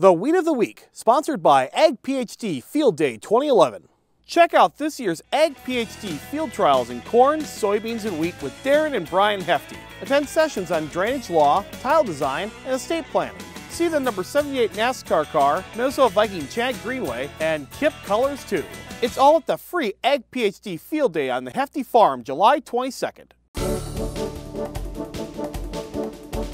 The Weed of the Week, sponsored by Ag PhD Field Day 2011. Check out this year's Ag PhD field trials in corn, soybeans, and wheat with Darren and Brian Hefty. Attend sessions on drainage law, tile design, and estate planning. See the number 78 NASCAR car, Minnesota Viking Chad Greenway, and Kip Colors too. It's all at the free Ag PhD Field Day on the Hefty Farm, July 22nd.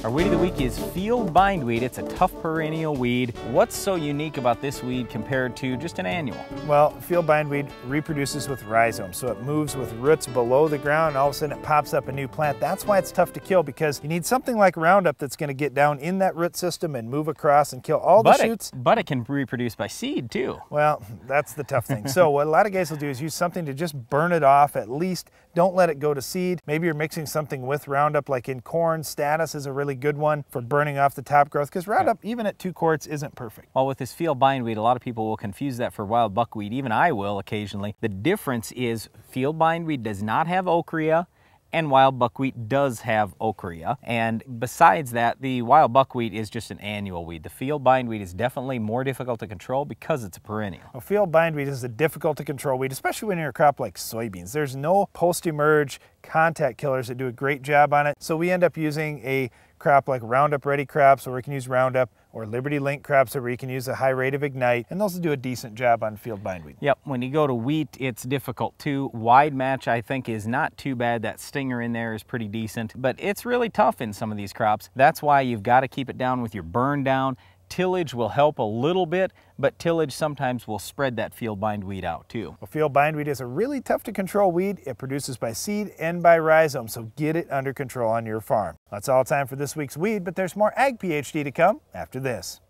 Our weed of the week is field bindweed. It's a tough perennial weed. What's so unique about this weed compared to just an annual? Well, field bindweed reproduces with rhizomes, so it moves with roots below the ground and all of a sudden it pops up a new plant. That's why it's tough to kill, because you need something like Roundup that's going to get down in that root system and move across and kill all the shoots. But it can reproduce by seed too. Well, that's the tough thing. So what a lot of guys will do is use something to just burn it off. At least don't let it go to seed. Maybe you're mixing something with Roundup, like in corn. Status is a really good one for burning off the top growth, because Roundup, even at 2 quarts, isn't perfect. Well, with this field bindweed, a lot of people will confuse that for wild buckwheat. Even I will occasionally. The difference is field bindweed does not have ochrea, and wild buckwheat does have ochrea. And besides that, the wild buckwheat is just an annual weed. The field bindweed is definitely more difficult to control because it's a perennial. Well, field bindweed is a difficult to control weed, especially when you're a crop like soybeans. There's no post-emerge contact killers that do a great job on it. So we end up using a crop like Roundup Ready crops, where we can use Roundup, or Liberty Link crops where you can use a high rate of ignite, and those will do a decent job on field bindweed. Yep, when you go to wheat, it's difficult too. Wide match, I think, is not too bad. That stinger in there is pretty decent, but it's really tough in some of these crops. That's why you've got to keep it down with your burn down. Tillage will help a little bit, but tillage sometimes will spread that field bindweed out too. Well, field bindweed is a really tough to control weed. It produces by seed and by rhizome, so get it under control on your farm. That's all time for this week's weed, but there's more Ag PhD to come after this.